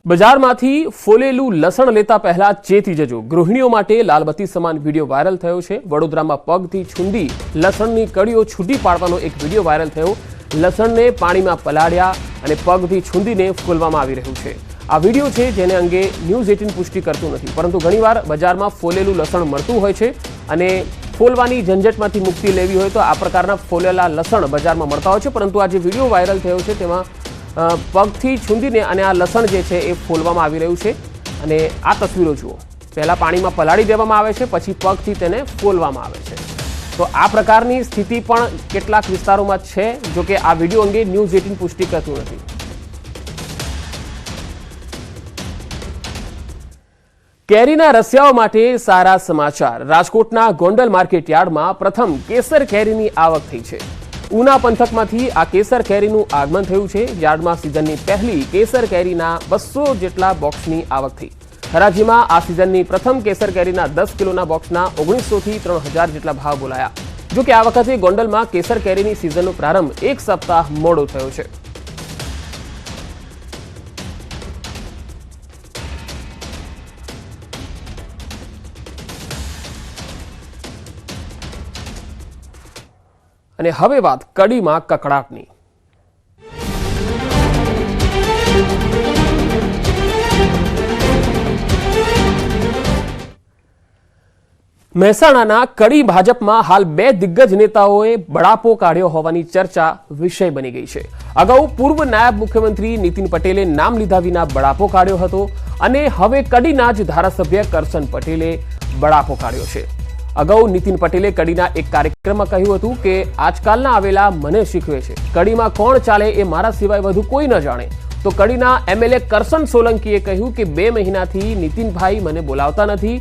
બજારમાંથી ફોલેલું લસણ લેતા પહેલા ચેતી જજો। ગૃહિણીઓ માટે લાલબત્તી સમાન વિડીયો વાયરલ થયો છે। વડોદરામાં પગથી છૂંદી લસણની કળીઓ છૂટી પાડવાનો એક વિડીયો વાયરલ થયો। લસણને પાણીમાં પલાળ્યા અને પગથી છૂંદીને ફોલવામાં આવી રહ્યું છે। આ વિડીયો છે જેને અંગે ન્યૂઝ 18 પુષ્ટિ કરતું નથી, પરંતુ ઘણીવાર બજારમાં ફોલેલું લસણ મળતું હોય છે અને ફોલવાની ઝંઝટમાંથી મુક્તિ લેવી હોય તો આ પ્રકારના ફોલેલા લસણ બજારમાં મળતા હોય છે। પરંતુ આ જે વિડીયો વાયરલ થયો છે તેમાં પગથી છૂંદીને અને આ લસણ જે છે એ ફોલવામાં આવી રહ્યું છે અને આ તસવીરો જુઓ। પહેલા પાણીમાં પલાળી દેવામાં આવે છે, પછી પગથી તેને ફોલવામાં આવે છે। તો આ પ્રકારની સ્થિતિ પણ કેટલાક વિસ્તારોમાં છે, જો કે આ વિડીયો અંગે ન્યૂઝ 18 પુષ્ટિ કરતું નથી। કેરીના રસિયાઓ માટે સારા સમાચાર। રાજકોટના ગોંડલ માર્કેટ યાર્ડમાં પ્રથમ કેસર કેરીની આવક થઈ છે। ઉના પંથકમાંથી આ કેસર કેરીનું આગમન થયું છે। યાર્ડમાં સિઝનની પહેલી કેસર કેરીના 200 જેટલા બોક્સની આવક થઈ। હરાજીમાં આ સિઝનની પ્રથમ કેસર કેરીના 10 કિલોના બોક્સના 1900 થી 3000 જેટલા ભાવ બોલાયા। જો કે આ વખતે ગોંડલમાં કેસર કેરીની સિઝનનો પ્રારંભ એક સપ્તાહ મોડો થયો છે। અને હવે વાત કડીમાં કકડાટની। મહેસાણાના કડી ભાજપમાં હાલ બે દિગ્ગજ નેતાઓએ બળાપો કાઢ્યો હોવાની ચર્ચા વિષય બની ગઈ છે। અગાઉ પૂર્વ નાયબ મુખ્યમંત્રી નીતિન પટેલે નામ લીધા વિના બળાપો કાઢ્યો હતો અને હવે કડીના જ ધારાસભ્ય કરશન પટેલે બળાપો કાઢ્યો છે। અગાઉ નીતિન પટેલે કડીના એક કાર્યક્રમમાં કહ્યું હતું કે આજકાલના આવેલા મને શીખવે છે, કડીમાં કોણ ચાલે એ મારા સિવાય વધુ કોઈ ન જાણે। તો કડીના એમએલએ કરશન સોલંકીએ કહ્યું કે 2 મહિનાથી નીતિનભાઈ મને બોલાવતા નથી,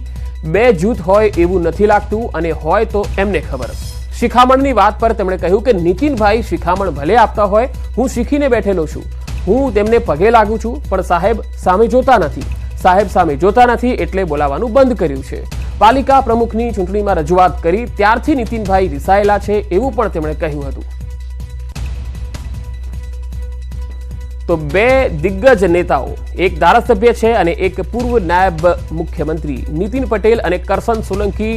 બે જૂથ હોય એવું નથી લાગતું, અને હોય તો એમને ખબર। શિખામણની વાત પર તેમણે કહ્યું કે નીતિનભાઈ શિખામણ ભલે આપતા હોય, હું શીખીને બેઠેલો છું, હું તેમને પગે લાગુ છું, પણ સાહેબ સામે જોતા નથી, સાહેબ સામે જોતા નથી એટલે બોલાવવાનું બંધ કર્યું છે। પાલિકા પ્રમુખની ચૂંટણીમાં રજૂઆત કરી ત્યારથી નીતિનભાઈ રિસાયેલા છે એવું પણ તેમણે કહ્યું હતું। તો બે દિગ્ગજ નેતાઓ, એક ધારાસભ્ય છે અને એક પૂર્વ નાયબ મુખ્યમંત્રી નીતિન પટેલ અને કરશન સોલંકી,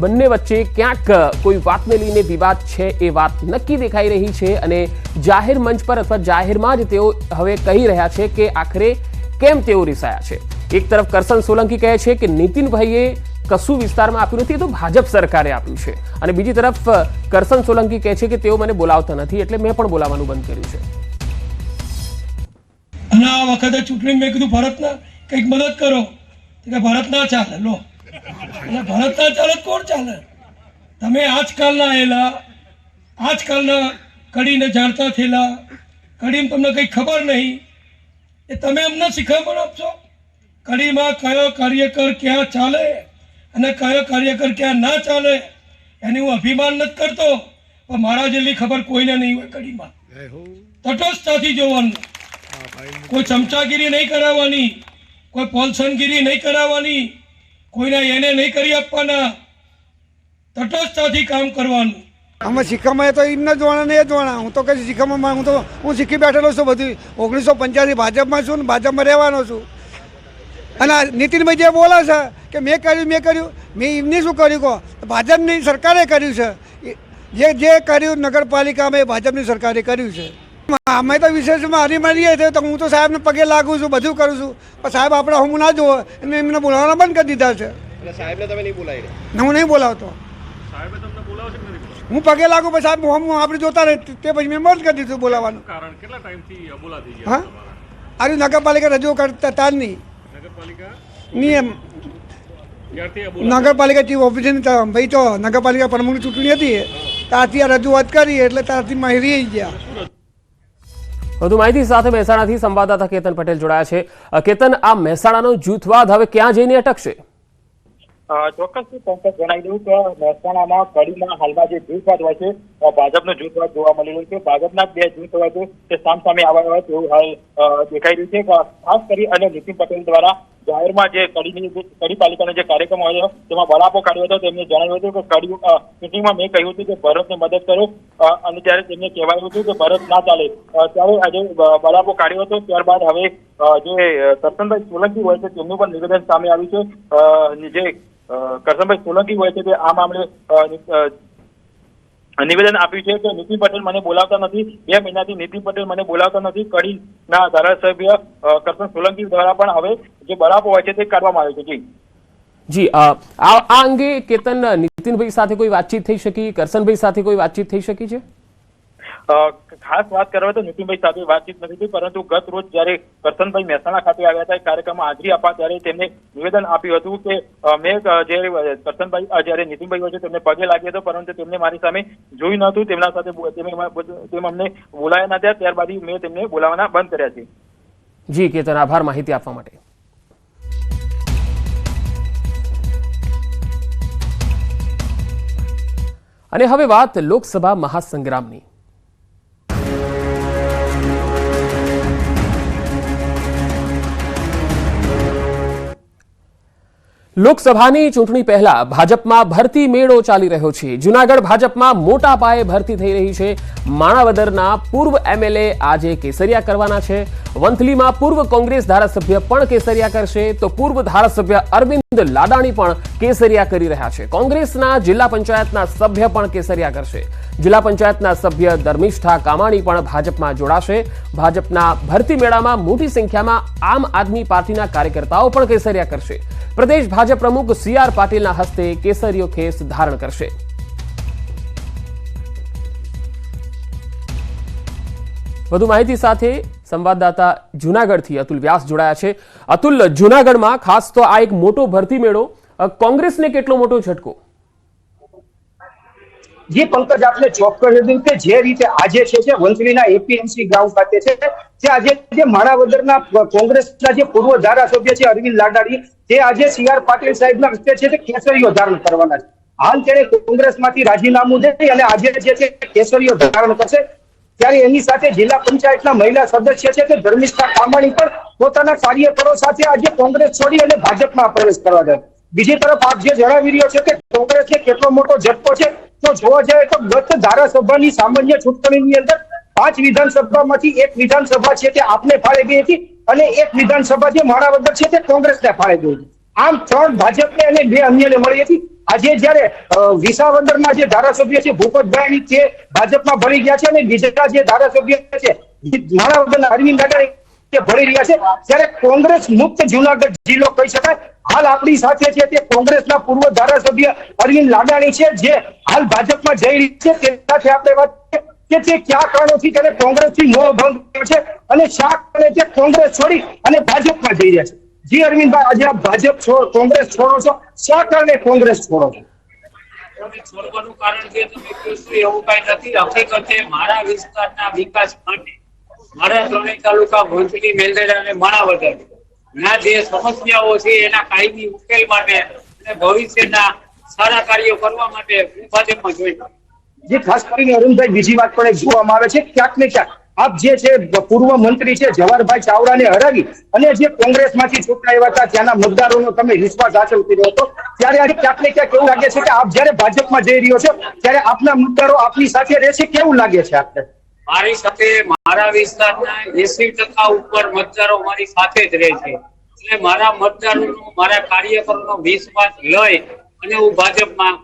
બંને વચ્ચે ક્યાંક કોઈ વાતને લઈને વિવાદ છે એ વાત નક્કી દેખાઈ રહી છે અને જાહેર મંચ પર અથવા જાહેરમાં જ તેઓ હવે કહી રહ્યા છે કે આખરે કેમ તેઓ રિસાયા છે। એક તરફ કરશન સોલંકી કહે છે કે નીતિનભાઈએ કશું વિસ્તારમાં આપ્યું નથી, તો ભાજપ સરકારે આપ્યું છે, અને બીજી તરફ કરશન સોલંકી કહે છે કે તેઓ મને બોલાવતા નથી એટલે મેં પણ બોલાવવાનું બંધ કર્યું છે। અને આ વખતે ચૂંટણી મેં કીધું ભરતના કંઈક મદદ કરો, કે ભરત ના ચાલે, લો એટલે ભરત ના ચાલે કોણ ચાલે? તમે આજકાલના આવેલા, આજકાલના કડીને જાણતા થયેલા, કડીમાં તમને કંઈ ખબર નહીં, એ તમે અમને શીખવણ આપશો? કડીમાં કયો કાર્યકર ક્યાં ચાલે અને કયો કાર્યકર ક્યાં ના ચાલે એની હું અભિમાન નથી કરતો, પણ મારા જેટલી ખબર કોઈને નહીં હોય। કડીમાં તટસ્થતાથી જોવાનું, કોઈ ચમચાગીરી નહીં કરાવવાની, કોઈ પોલસનગીરી નહીં કરાવવાની, કોઈને એને નહીં કરી આપવાના, તટસ્થતાથી કામ કરવાનું। અમે શીખામાં તો એમને જોવાના નહીં જોવાના, હું તો કઈ શીખામાં હું શીખી બેઠેલો છું બધું। 1985 ભાજપમાં છું ને ભાજપમાં રહેવાનો છું। અને નીતિનભાઈ જે બોલે છે કે મેં કર્યું, મેં એમને શું કર્યું કહો? ભાજપની સરકારે કર્યું છે, જે કર્યું નગરપાલિકામાં એ ભાજપની સરકારે કર્યું છે। અમે તો વિશેષમાં હરીમરીએ છે તો હું તો સાહેબને પગે લાગુ છું, બધું કરું છું, પણ સાહેબ આપણે હું ના જોવો એટલે એમને બોલાવવાના બંધ કરી દીધા છે। સાહેબને તમે નહીં બોલાવી? હું નહીં બોલાવતો, હું પગે લાગુ પછી સાહેબ હું આપણે જોતા રહે તે પછી મેં બંધ કરી દીધું બોલાવવાનું। કેટલા ટાઈમથી બોલાતી છે? હા, આ નગરપાલિકા રજૂ કરતા તાર નહીં, નિયમ નગરપાલિકા ચીફ ઓફિસરની ભાઈ તો નગરપાલિકા પ્રમુખની ચૂંટણી હતી ત્યારથી આ રજૂઆત કરી એટલે ત્યારથી માહિતી રહી ગયા। વધુ માહિતી સાથે મહેસાણાથી સંવાદદાતા કેતન પટેલ જોડાયા છે। કેતન, આ મહેસાણાનો જૂથવાદ હવે ક્યાં જઈને અટકશે? ચોક્કસથી પંકજ જણાવી દઉં કે મહેસાણામાં કડીમાં હાલમાં જે જૂથવાદ હોય છે, ભાજપનો જૂથવાદ જોવા મળી રહ્યો છે। ભાજપના બે જૂથ હોય છે તે સામસામે આવ્યા હોય તેવું હાલ દેખાઈ રહ્યું છે। ખાસ કરી અને નીતિન પટેલ દ્વારા જાહેરમાં જે કડી પાલિકાનો જે કાર્યક્રમ હતો તેમાં બળાપો કાઢ્યો હતો. તેમને જણાવ્યું હતું કે કડી મીટિંગમાં મેં કહ્યું હતું કે ભરતને મદદ કરો અને ત્યારે તેમને કહેવાયું હતું કે ભરત ના ચાલે, ત્યારે આજે બળાપો કાઢ્યો હતો. ત્યારબાદ હવે જે કરશનભાઈ સોલંકી હોય છે તેમનું પણ નિવેદન સામે આવ્યું છે. જે કરશનભાઈ સોલંકી હોય છે તે આ મામલે નિવેદન આપ્યું છે કે નીતિન પટેલ મને બોલાવતા નથી, 2 મહિનાથી નીતિન પટેલ મને બોલાવતા નથી. કડીના ધારાસભ્ય કરશન સોલંકી દ્વારા પણ હવે જે બળાપો હોય છે તે કાઢવામાં આવ્યો છે. જી આ અંગે કેતન નીતિનભાઈ સાથે કોઈ વાતચીત થઈ શકી, કરશનભાઈ સાથે કોઈ વાતચીત થઈ શકી છે? ખાસ વાત કરવા તો નીતિનભાઈ સાથે વાતચીત નથી થઈ, પરંતુ ગત રોજ જયારે કરશનભાઈ મહેસાણા ખાતે આવ્યા હતા કાર્યક્રમમાં હાજરી આપવા ત્યારે તેમને નિવેદન આપ્યું હતું કે મેં જયારે કરશનભાઈ જયારે નીતિનભાઈ હોય છે તેમને પગે લાગ્યો હતો, પરંતુ તેમને મારી સામે જોયું નહોતું, તેમના સાથે અમને બોલાયા ન થયા. ત્યારબાદ મેં તેમને બોલાવવાના બંધ કર્યા છે. જી કેતન, આભાર માહિતી આપવા માટે. અને હવે વાત લોકસભા મહાસંગ્રામની. લોકસભાની ચૂંટણી પહેલા ભાજપમાં ભરતી મેળો ચાલી રહ્યો છે. જૂનાગઢ ભાજપમાં મોટા પાયે ભરતી થઈ રહી છે. માણાવદરના પૂર્વ એમએલએ આજે કેસરિયા કરવાના છે. વંથલીમાં પૂર્વ કોંગ્રેસ ધારાસભ્ય પણ કેસરિયા કરશે, તો પૂર્વ ધારાસભ્ય અરવિંદ લાડાણી પણ કેસરિયા કરી રહ્યા છે. કોંગ્રેસના જિલ્લા પંચાયતના સભ્ય પણ કેસરિયા કરશે. જિલ્લા પંચાયતના સભ્ય ધર્મિષ્ઠા કામાણી પણ ભાજપમાં જોડાશે. ભાજપના ભરતી મેળામાં મોટી સંખ્યામાં આમ આદમી પાર્ટીના કાર્યકર્તાઓ પણ કેસરિયા કરશે. પ્રદેશ ભાજપ પ્રમુખ CR પાટીલના હસ્તે કેસરીયો ખેસ ધારણ કરશે. વધુ માહિતી સાથે સંવાદદાતા જૂનાગઢથી અતુલ વ્યાસ જોડાયા છે. અતુલ, જૂનાગઢમાં ખાસ તો આ એક મોટો ભરતી મેળો, કોંગ્રેસને કેટલો મોટો ઝટકો? જે પંકજ આપને ચોક્કસ કીધું કે જે રીતે આજે છે વંથલીના APMC ગ્રાઉન્ડ ખાતે છે આજે જે માણાવદરના કોંગ્રેસના જે પૂર્વ ધારાસભ્ય છે અરવિંદ લાડાણી, તે આજે CR પાટીલ સાહેબના હસ્તે છે તે કેસરીયો ધારણ કરવાના છે. હાલ તેણે કોંગ્રેસમાંથી રાજીનામું દઈ અને આજે જે છે કેસરીયો ધારણ કરશે. ત્યારે એની સાથે જિલ્લા પંચાયતના મહિલા સદસ્ય છે તે ધર્મિષ્ઠા કામાણી પણ પોતાના કાર્યકરો સાથે આજે કોંગ્રેસ છોડી અને ભાજપમાં પ્રવેશ કરવા જાય. બીજી તરફ આપ જે જણાવી રહ્યો છે કે કોંગ્રેસને કેટલો મોટો ઝટકો છે, તો જોવા જાય તો ગત ધારાસભાની સામાન્ય ચૂંટણીની અંદર 5 વિધાનસભામાંથી 1 વિધાનસભા છે તે આપને ફાળે ગઈ હતી અને 1 વિધાનસભા જે માણાવદર છે તે કોંગ્રેસને ફાળે ગઈ હતી. આમ 3 ભાજપને અને 2 અન્યને મળી હતી. આજે જયારે વિસાવદરના જે ધારાસભ્ય છે ભૂપતભાઈ તે ભાજપમાં ભળી ગયા છે અને બીજા જે ધારાસભ્ય છે માણાવદરના અરવિંદ લાડાણી તે ભળી રહ્યા છે, ત્યારે કોંગ્રેસ મુક્ત જૂનાગઢ જિલ્લો કહી શકાય. હાલ આપણી સાથે છે તે કોંગ્રેસના પૂર્વ ધારાસભ્ય અરવિંદ લાડાણી છે, જે હાલ ભાજપમાં જઈ રહી છે. તે સાથે આપણે વાત કે તે કયા કારણોથી તેને કોંગ્રેસથી મોહ ભંગ થયો છે અને શા કારણે તે કોંગ્રેસ છોડી અને ભાજપમાં જઈ રહ્યા છે. જી અરવિંદભાઈ, આજે આપ ભાજપ કોંગ્રેસ છોડો છો, શા કારણે કોંગ્રેસ છોડો છો? છોડવાનું કારણ છે તમે કીધું એવું કઈ નથી. હકીકતે મારા વિસ્તારના વિકાસ માટે મારા 3 તાલુકા વંથલી, મેંદરડા અને માણાવદર ના જે સમસ્યાઓ છે એના કાયમી ઉકેલ માટે અને ભવિષ્યના સારા કાર્યો કરવા માટે ભાજપમાં જોઈશું. જે ખાસ કરીને અરુણભાઈ, બીજી વાત પણ એક જોવામાં આવે છે ક્યાંક ને ક્યાંક આપ જે છે પૂર્વ મંત્રી છે જવાહરભાઈ ચાવડાને હરાવી અને જે કોંગ્રેસમાંથી ચૂંટાયા હતા ત્યાંના મતદારોનો તમે વિશ્વાસ હાંસલ કર્યો હતો, ત્યારે આજે ક્યાંક ને ક્યાંક એવું લાગે છે કે આપ જયારે ભાજપમાં જઈ રહ્યો છો ત્યારે આપના મતદારો આપની સાથે રહેશે, કેવું લાગે છે આપને? મારી સાથે મારા વિસ્તારના 80% ઉપર મતદારો મારી સાથે જ રહે છે. એટલે મારા મતદારોનો, મારા કાર્યકરોનો વિશ્વાસ લઈ અને હું ભાજપમાં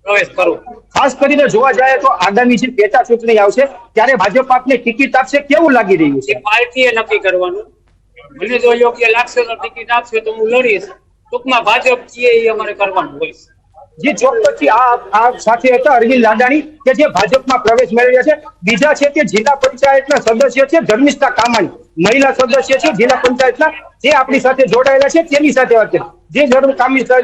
પ્રવેશ કરું. ખાસ કરીને જોવા જાય તો આગામી જે પેટા ચૂંટણી આવશે ત્યારે ભાજપ આપને ટિકિટ આપશે, કેવું લાગી રહ્યું છે? પાર્ટીએ નક્કી કરવાનું. મને જો યોગ્ય લાગશે તો ટિકિટ આપશે તો હું લડીશ. ટૂંકમાં ભાજપ છે એ અમારે કરવાનું હોય. જે ચોક્કસથી આ સાથે હતા અરવિંદ લાડાણી કે જે ભાજપમાં પ્રવેશ મેળવ્યા છે. બીજા છે તે જિલ્લા પંચાયતના સદસ્ય છે ધર્મિષ્ઠા કામાણી, મહિલા સદસ્ય છે જિલ્લા પંચાયતના, જે આપણી સાથે જોડાયેલા છે. તેની સાથે વાત કરી જે ધર્મ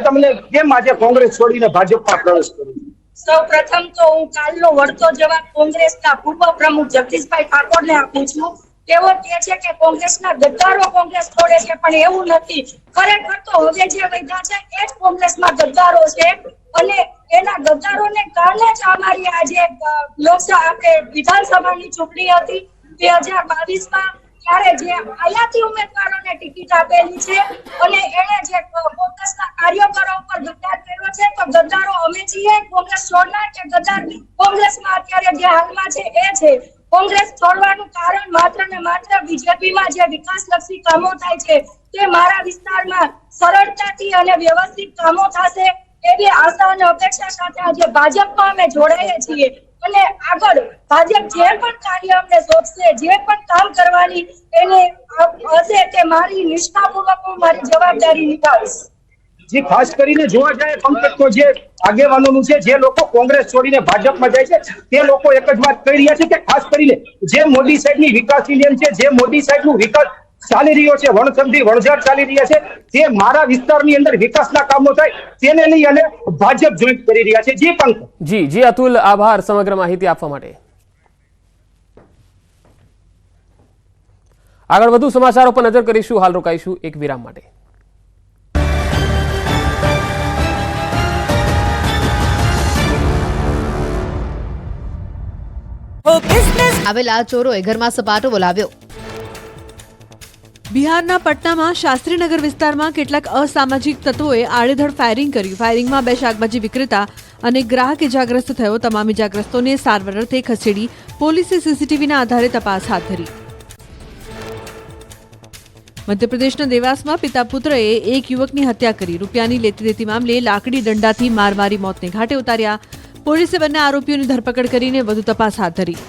તમને કેમ આજે કોંગ્રેસ છોડીને ભાજપમાં પ્રવેશ કર્યો? સૌ પ્રથમ તો હું કાલનો વળતો જવાબ કોંગ્રેસના પૂર્વ પ્રમુખ જગદીશભાઈ ઠાકોરને આપું છું. તેઓ કહે છે કે કોંગ્રેસના ગદ્દારો કોંગ્રેસ છોડે છે, પણ એવું નથી. ખરેખર તો હવે જે વૈધા છે એ જ કોંગ્રેસમાં ગદ્દારો છે અને એના ગદ્દારોને કારણે જ અમારી આજે લોકસભા આપણે વિધાનસભાની ચૂંટણી હતી 2022માં ત્યારે જે આયાતી ઉમેદવારોને ટિકિટ આપેલી છે અને એણે જે કોંગ્રેસના કાર્યકરો ઉપર ગદ્દાર કર્યો છે, તો ગદ્દારો અમે છીએ કોંગ્રેસ છોડનાર કે ગદ્દાર કોંગ્રેસમાં અત્યારે જે હાલમાં છે એ છે. કોંગ્રેસ છોડવાનું કારણ માત્ર ને માત્ર બીજેપીમાં જે વિકાસલક્ષી કામો થાય છે તે મારા વિસ્તારમાં સરળતાથી અને વ્યવસ્થિત કામો થશે એવી આશા અને અપેક્ષા સાથે આજે ભાજપમાં અમે જોડાઈએ છીએ અને આગળ ભાજપ જે પણ કાર્ય અમને સોંપશે, જે પણ કામ કરવાની એને હશે તે મારી નિષ્ઠાપૂર્વક હું મારી જવાબદારી નિભાવીશ. જે ખાસ કરીને જોવા જાય પંકજ, તો જે આગેવાનોનું છે, જે લોકો કોંગ્રેસ છોડીને ભાજપમાં જાય છે તે લોકો એક જ વાત કહી રહ્યા છે કે ખાસ કરીને જે મોદી સાહેબની વિકાસની લેન છે, જે મોદી સાહેબનું વિકાસ ચાલી રહ્યો છે, વણસંધી વણઝાર ચાલી રહ્યા છે, તે મારા વિસ્તારની અંદર વિકાસના કામો થાય તેને લઈ અને ભાજપ જોઈન્ટ કરી રહ્યા છે. જી પંકજ. જી અતુલ, આભાર સમગ્ર માહિતી આપવા માટે. આગળ વધુ સમાચારો પર નજર કરીશું. હાલ રોકાઈશું એક વિરામ માટે. આવેલા ચોરોએ ઘરમાં સપાટો બોલાવ્યો. બિહારના પટનામાં શાસ્ત્રીનગર વિસ્તારમાં કેટલાક અસામાજિક તત્વોએ આડેધડ ફાયરિંગ કર્યું. ફાયરિંગમાં 2 શાકભાજી વિક્રેતા અને ગ્રાહક ઇજાગ્રસ્ત થયો. તમામ ઇજાગ્રસ્તોને સારવાર અર્થે ખસેડી પોલીસે સીસીટીવીના આધારે તપાસ હાથ ધરી. મધ્યપ્રદેશના દેવાસમાં પિતા પુત્રએ એક યુવકની હત્યા કરી. રૂપિયાની લેતી દેતી મામલે લાકડી દંડાથી માર મારી મોતને ઘાટે ઉતાર્યા. પોલીસે બંને આરોપીઓની ધરપકડ કરીને વધુ તપાસ હાથ ધરી.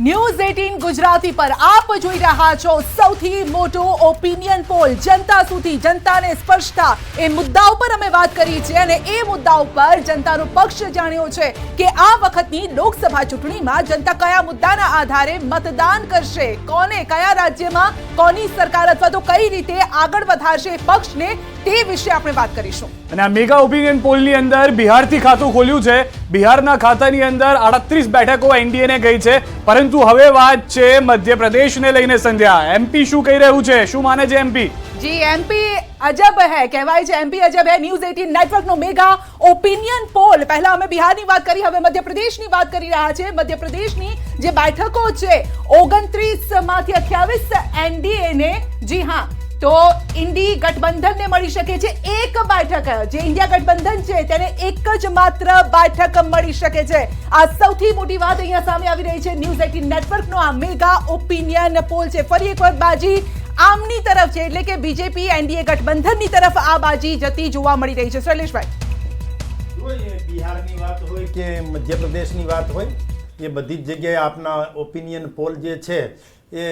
ન્યૂઝ 18 ગુજરાતી પર આપ જોઈ રહ્યા છો સૌથી મોટો ઓપિનિયન પોલ. જનતા સુધી, જનતાને સ્પર્શતા એ મુદ્દા ઉપર અમે વાત કરી છે અને એ મુદ્દા ઉપર જનતાનો પક્ષ જાણ્યો છે કે આ વખતની લોકસભા ચૂંટણીમાં જનતા કયા મુદ્દાના આધારે મતદાન કરશે, કોને, કયા રાજ્યમાં કોની સરકાર અથવા તો કઈ રીતે આગળ વધારશે પક્ષને, તે વિશે આપણે વાત કરીશું. અને આ મેગા ઓપિનિયન પોલની અંદર બિહારથી ખાતું ખોલ્યું છે. બિહારના ખાતાની અંદર 38 બેઠકો એનડીએને ગઈ છે, પરંતુ હવે વાત છે મધ્યપ્રદેશને લઈને. સંધ્યા, એમપી શું કહી રહ્યું છે, શું માને છે એમપી? જી, એમપી અજબ હે, કહેવાય છે એમપી અજબ હે. ન્યૂઝ 18 નેટવર્કનો મેગા ઓપિનિયન પોલ. પહેલા અમે બિહારની વાત કરી, હવે મધ્યપ્રદેશની વાત કરી રહ્યા છે. મધ્યપ્રદેશની જે બેઠકો છે 29 માંથી 28 એનડીએને, જી હા, તો ઇન્ડી ગઠબંધનને મળી શકે છે એક બેઠક. જે ઇન્ડિયા ગઠબંધન છે તેને એક જ માત્ર બેઠક મળી શકે છે. આ સૌથી મોટી વાત અહીંયા સામે આવી રહી છે. ન્યૂઝ 18 નેટવર્કનો આ મેગા ઓપિનિયન પોલ છે. ફરી એક વખત બાજી આમની તરફ છે, એટલે કે બીજેપી એનડીએ ગઠબંધનની તરફ આ બાજી જતી જોવા મળી રહી છે. શૈલેષભાઈ, બિહારની વાત હોય કે મધ્યપ્રદેશની વાત હોય, એ બધી જ જગ્યાએ આપના ઓપિનિયન પોલ જે છે એ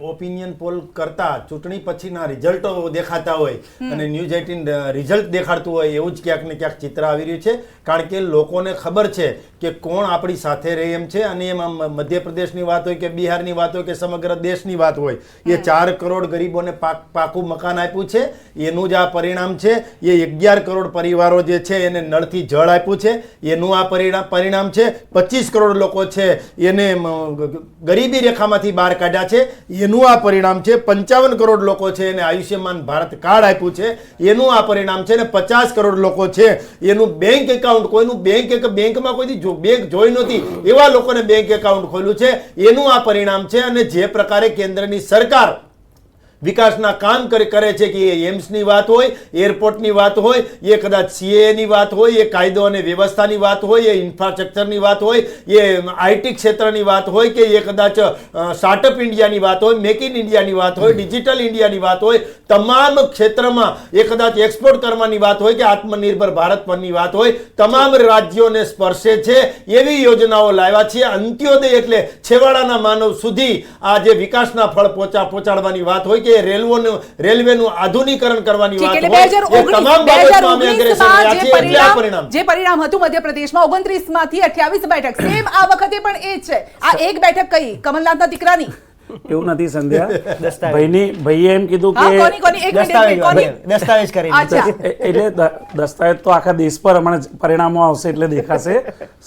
ઓપિનિયન પોલ કરતા ચૂંટણી પછીના રિઝલ્ટો દેખાતા હોય અને ન્યૂઝ 18 રિઝલ્ટ દેખાડતું હોય એવું જ ક્યાંક ને ક્યાંક ચિત્ર આવી રહ્યું છે. કારણ કે લોકોને ખબર છે કે કોણ આપણી સાથે રહે એમ છે. અને એમાં મધ્યપ્રદેશની વાત હોય કે બિહારની વાત હોય કે સમગ્ર દેશની વાત હોય, એ 4 કરોડ ગરીબોને પાકું મકાન આપ્યું છે. એનું જ આ પરિણામ છે. એ 11 કરોડ પરિવારો જે છે એને નળથી જળ આપ્યું છે, એનું આ પરિણામ છે. 25 કરોડ લોકો છે એને ગરીબી રેખામાંથી બહાર કાઢ્યા છે, એનું આ પરિણામ છે. 55 કરોડ લોકો છે એને આયુષ્યમાન ભારત કાર્ડ આપ્યું છે, એનું આ પરિણામ છે. અને 50 કરોડ લોકો છે એનું બેંક એકાઉન્ટ, કોઈનું બેંકમાં કોઈ બેંક જોઈ નહોતી એવા લોકોને બેંક એકાઉન્ટ ખોલ્યું છે, એનું આ પરિણામ છે. અને જે પ્રકારે કેન્દ્રની સરકાર વિકાસના કામ કરે છે, કે એ એમ્સની વાત હોય, એરપોર્ટની વાત હોય, એ કદાચ સીએની વાત હોય, એ કાયદો અને વ્યવસ્થાની વાત હોય, એ ઇન્ફ્રાસ્ટ્રક્ચરની વાત હોય, એ આઈટી ક્ષેત્રની વાત હોય, કે એ કદાચ સ્ટાર્ટઅપ ઇન્ડિયાની વાત હોય, મેક ઇન ઇન્ડિયાની વાત હોય, ડિજિટલ ઇન્ડિયાની વાત હોય, તમામ ક્ષેત્રમાં એ કદાચ એક્સપોર્ટ કરવાની વાત હોય કે આત્મનિર્ભર ભારત પરની વાત હોય, તમામ રાજ્યોને સ્પર્શે છે એવી યોજનાઓ લાવ્યા છે. અંત્યોદય એટલે છેવાડાના માનવ સુધી આ જે વિકાસના ફળ પહોંચાડવાની વાત હોય, કે રેલવેનું આધુનિકરણ કરવાની વાત હોય, એ તમામ બાબતમાં અમે અગ્રેસર રહ્યા છીએ. એટલે આ પરિણામ, જે પરિણામ હતું મધ્યપ્રદેશમાં 29 માંથી 28 બેઠક, સેમ આ વખતે પણ એ જ છે. આ એક બેઠક કઈ કમલનાથના દીકરાની? એવું નથી સંધ્યા, ભાઈએ એમ કીધું કે દસ્તાવેજ કરી, એટલે દસ્તાવેજ તો આખા દેશ પર હમણાં પરિણામો આવશે એટલે દેખાશે.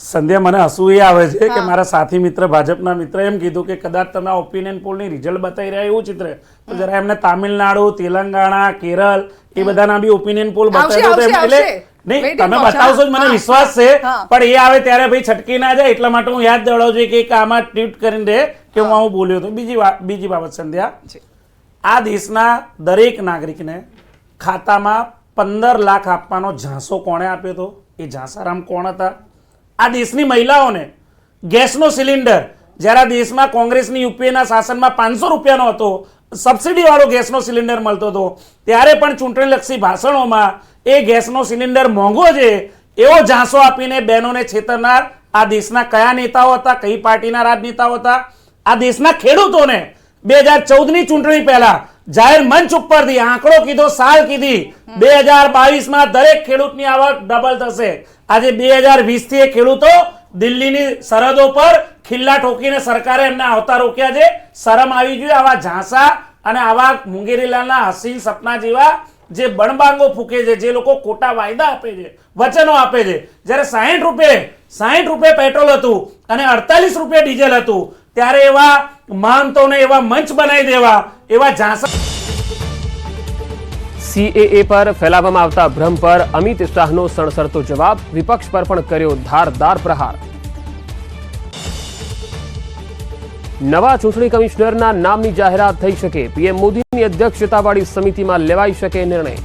સંધ્યા, મને હસવું એ આવે છે કે મારા સાથી મિત્ર, ભાજપના મિત્ર એમ કીધું કે કદાચ તમે ઓપિનિયન પોલની રિઝલ્ટ બતાવી રહ્યા એવું ચિત્ર, તો જરા એમને તામિલનાડુ, તેલંગાણા, કેરળ એ બધાના બી ઓપિનિયન પોલ બતાવ્યો, એટલે નહીં Wait તમે and watch, બતાવશો જ મને હા. વિશ્વાસ છે હા. પણ એ આવે ત્યારે ભાઈ છટકી ના જાય એટલા માટે હું યાદ દેવડાવું છું કે એક આમાં ટ્વીટ કરીને દે કે હું આવું બોલ્યો હતો. બીજી બાબત સંધ્યા, આ દેશના દરેક નાગરિકને ખાતામાં 15 લાખ આપવાનો ઝાંસો કોણે આપ્યો હતો? એ ઝાંસારામ કોણ હતા? આ દેશની મહિલાઓને ગેસનો સિલિન્ડર જ્યારે આ દેશમાં કોંગ્રેસની યુપીએના શાસનમાં 500 રૂપિયાનો હતો, સબસિડી વાળો ગેસનો સિલિન્ડર મળતો હતો, ત્યારે પણ ચૂંટણીલક્ષી ભાષણોમાં એ ગેસનો સિલિન્ડર મોંઘો છે એવો ઝાંસો આપીને બહેનોને છેતરનાર આ દેશના કયા નેતાઓ હતા? કઈ પાર્ટીના રાજનેતાઓ હતા? આ દેશના ખેડૂતોને 2014ની ચૂંટણી પહેલા જાહેર મંચ ઉપરથી આંકડો કીધો, સાલ કીધી 2022માં દરેક ખેડૂતની આવક ડબલ થશે. આજે 2020 થી એ ખેડૂતો દિલ્હીની સરહદો પર ખિલ્લા ઠોકીને સરકારે એમને આવતા રોક્યા છે. શરમ આવી જોઈએ. આવા ઝાંસા અને આવા મુંગેરીલાલના હસીન સપના જેવા જે બણબાંગો ફૂકે છે, જે લોકો ખોટા વાયદા આપે છે, વચનો આપે છે, જ્યારે 60 રૂપિયા પેટ્રોલ હતું અને 48 રૂપિયા ડીઝલ હતું, ત્યારે એવા મહંતોને એવા મંચ બનાવી દેવા, એવા ઝાંસા. સીએએ પર ફેલાવવામાં આવતા ભ્રમ પર અમિત શાહનો સણસરતો જવાબ, વિપક્ષ પર પણ કર્યો ધારદાર પ્રહાર. નવા ચૂંટણી કમિશનરના નામની જાહેરાત થઈ શકે, પીએમ મોદીની અધ્યક્ષતાવાળી સમિતિમાં લેવાઈ શકે નિર્ણય.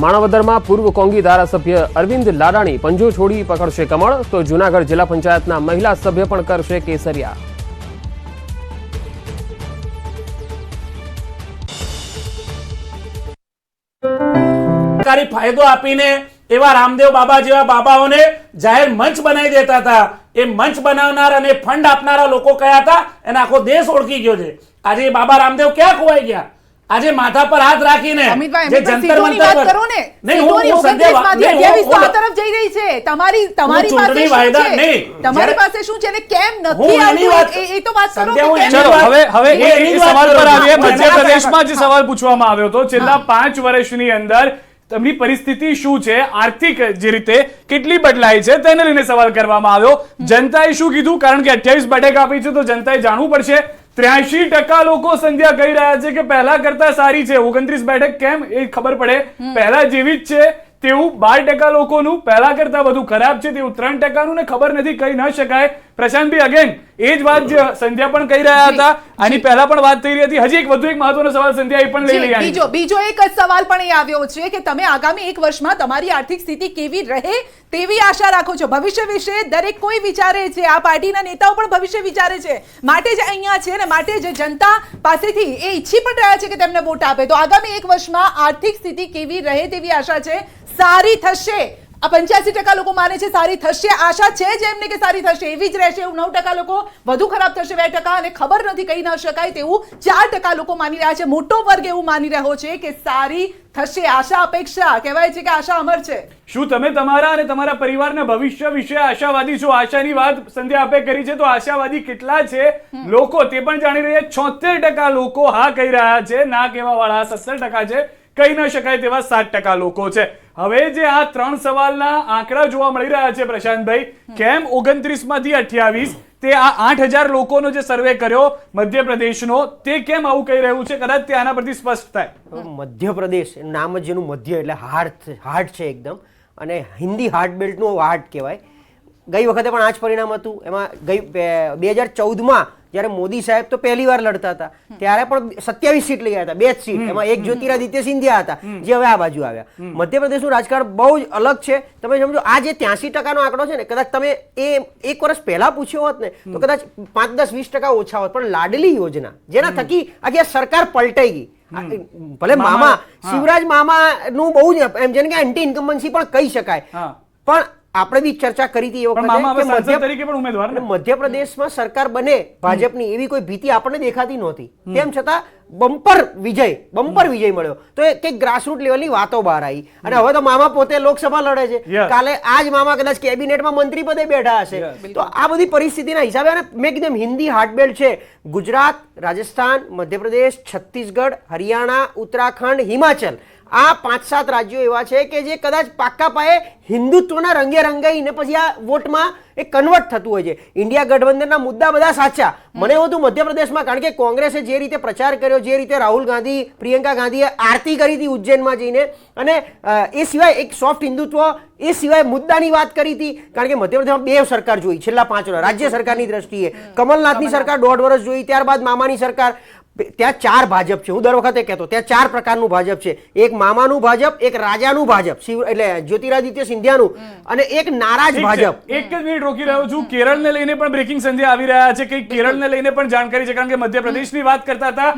માણાવદરમાં પૂર્વ કોંગી ધારાસભ્ય અરવિંદ લાડાણી પંજો છોડી પકડશે કમળ, તો જૂનાગઢ જિલ્લા પંચાયતના મહિલા સભ્ય પણ કરશે કેસરિયા. સરકારી ફાયદો આપીને એવા રામદેવ બાબા જેવા બાબાઓને જાહેર મંચ બનાવી દેતા હતા. એ મંચ બનાવનાર અને ફંડ આપનારા લોકો કયા હતા એને આખો દેશ ઓળખી ગયો છે. આજે બાબા રામદેવ ક્યાં ખોવાઈ ગયા? આજે માથા પર હાથ રાખીને અમિતભાઈ, જે અમિતભાઈ, જંતર સીટોની મંતર વાત પર કરો ને. નહીં, હું સીટોની સંધ્યા 29 તો આ તરફ જઈ રહી છે. તમારી પાસે ચૂંટણી શું વાયદા છે? નહીં. તમારી જ્યારે- પાસે શું છે ને કેમ હું નથી એની વાત- આવતું? એ તો વાત કરો સંધ્યા, હું કે કેમ એની ચલો વાત- હવે હું એની એ વાત સવાલ કરું પર છું. આવીએ. હું એના મધ્યપ્રદેશમાં જે સવાલ પૂછવામાં આવ્યો હતો, છેલ્લા 5 વર્ષની અંદર તેમની પરિસ્થિતિ શું છે, આર્થિક જે રીતે કેટલી બદલાઈ છે તેને લઈને સવાલ કરવામાં આવ્યો. જનતાએ શું કીધું? કારણ કે 28 બેઠક આપી છે તો જનતાએ જાણવું પડશે. 83% લોકો સંધ્યા કહી રહ્યા છે કે પહેલા કરતા સારી છે. 29 બેઠક કેમ એ ખબર પડે. પહેલા જેવી જ છે તેવું 12% લોકોનું, પહેલા કરતા વધુ ખરાબ છે તેવું 3%નું ને ખબર નથી, કહી ન શકાય. પ્રશાંતભાઈ, અગેન એ જ વાત જે સંધ્યા પણ કહી રહ્યા હતા, આની પહેલા પણ વાત થઈ રહી હતી. હજી એક વધુ એક મહત્વનો સવાલ સંધ્યા એ પણ લઈ લઈ આવી. બીજો એક જ સવાલ પણ એ આવ્યો છે કે તમે આગામી 1 વર્ષમાં તમારી આર્થિક સ્થિતિ કેવી રહે તેવી આશા રાખો છો. ભવિષ્ય વિશે દરેક કોઈ વિચારે છે, આ પાર્ટીના નેતાઓ પણ ભવિષ્ય વિચારે છે, માટે જ અહીંયા છે અને માટે જ જનતા પાસેથી એ ઈચ્છી પણ રહ્યા છે કે તેમને વોટ આપે. તો આગામી 1 વર્ષમાં આર્થિક સ્થિતિ કેવી રહે તેવી આશા છે. સારી થશે, આ 85% લોકો માને છે સારી થશે. આશા છે જ એમને કે સારી થશે, એવી જ રહેશે. 9% લોકો વધુ ખરાબ થશે, 2% અને ખબર નથી, કહી ન શકાય તેવું 4% લોકો માની રહ્યા છે. મોટો વર્ગ એવું માની રહ્યો છે કે સારી થશે. આશા અપેક્ષા કહેવાય છે કે આશા અમર છે. શું તમે તમારા અને તમારા પરિવારના ભવિષ્ય વિશે આશાવાદી છો? આશાની વાત સંધ્યા આપે કરી છે, તો આશાવાદી કેટલા છે લોકો તે પણ જાણી રહ્યા. 76% લોકો હા કહી રહ્યા છે, ના કહેવા વાળા 17% છે, કહી ન શકાય તેવા 7% લોકો છે. હવે જે આ 3 સવાલના આંકડા જોવા મળી રહ્યા છે પ્રશાંતભાઈ, કેમ 29 માંથી 28 તે આ 8000 લોકોનો જે સર્વે કર્યો મધ્યપ્રદેશનો, તે કેમ આવું કહી રહ્યું છે? કદાચ તે આના પરથી સ્પષ્ટ થાય. મધ્યપ્રદેશ નામ જ જેનું મધ્ય એટલે હાર્ડ છે એકદમ, અને હિન્દી હાર્ટ બેલ્ટનું હાર્ટ કહેવાય. ગઈ વખતે પણ આ જ પરિણામ હતું. એમાં 2014માં જ્યારે મોદી સાહેબ તો પહેલી વાર લડતા હતા ત્યારે પણ 27 સીટ લઈ આવ્યા હતા, 2 જ સીટ. એમાં એક જ્યોતિરાદિત્ય સિંધિયા હતા જે હવે આ બાજુ આવ્યા. મધ્યપ્રદેશનું રાજકારણ બહુ જ અલગ છે. તમે સમજો, આ જે 83% આંકડો છે ને, કદાચ તમે એ 1 વર્ષ પહેલા પૂછ્યો હોત ને તો કદાચ 5, 10, 20% ઓછા હોત. પણ લાડલી યોજના જેના થકી આખી આ સરકાર પલટાઈ ગઈ. ભલે મામા શિવરાજ મામા નું બહુ જ એમ જેને કે એન્ટી ઇન્કમ્બન્સી પણ કહી શકાય, પણ આપણે બી ચર્ચા કરી હતી એ વખતે મધ્યપ્રદેશમાં સરકાર બને ભાજપની એવી કોઈ ભીતિ આપણને દેખાતી નહોતી. તેમ છતાં બમ્પર વિજય મળ્યો. તો એ કંઈક ગ્રાસરૂટ લેવલની વાતો બહાર આવી. અને હવે તો મામા પોતે લોકસભા લડે છે. કાલે આ જ મામા કદાચ કેબિનેટમાં મંત્રી પદે બેઠા હશે. તો આ બધી પરિસ્થિતિના હિસાબે, અને મેં કીધું હિન્દી હાર્ટબેલ્ટ છે. ગુજરાત, રાજસ્થાન, મધ્યપ્રદેશ, છત્તીસગઢ, હરિયાણા, ઉત્તરાખંડ, હિમાચલ આ 5-7 રાજ્યો એવા છે કે જે કદાચ પાક્કા પાયે હિન્દુત્વના રંગે રંગાઈને પછી આ વોટમાં એ કન્વર્ટ થતું હોય છે. ઇન્ડિયા ગઠબંધનના મુદ્દા બધા સાચા. મને એવું હતું મધ્યપ્રદેશમાં, કારણ કે કોંગ્રેસે જે રીતે પ્રચાર કર્યો, જે રીતે રાહુલ ગાંધી, પ્રિયંકા ગાંધીએ આરતી કરી હતી ઉજ્જૈનમાં જઈને, અને એ સિવાય એક સોફ્ટ હિન્દુત્વ, એ સિવાય મુદ્દાની વાત કરી હતી. કારણ કે મધ્યપ્રદેશમાં 2 સરકાર જોઈ છેલ્લા 5 વર્ષ રાજ્ય સરકારની દ્રષ્ટિએ. કમલનાથની સરકાર 1.5 વર્ષ જોઈ, ત્યારબાદ મામાની સરકાર. ત્યાં 4 ભાજપ છે. હું દર વખતે કહેતો ત્યાં 4 પ્રકારનું ભાજપ છે. એક મામાનું ભાજપ, એક રાજાનું ભાજપ એટલે જ્યોતિરાદિત્ય સિંધિયાનું, અને એક નારાજ ભાજપ. એક જ મિનિટ રોકી રહ્યો છું. કેરળને લઈને પણ બ્રેકિંગ સંધ્યા આવી રહ્યા છે. કંઈક કેરળને લઈને પણ જાણકારી છે, કારણ કે મધ્યપ્રદેશની વાત કરતા હતા.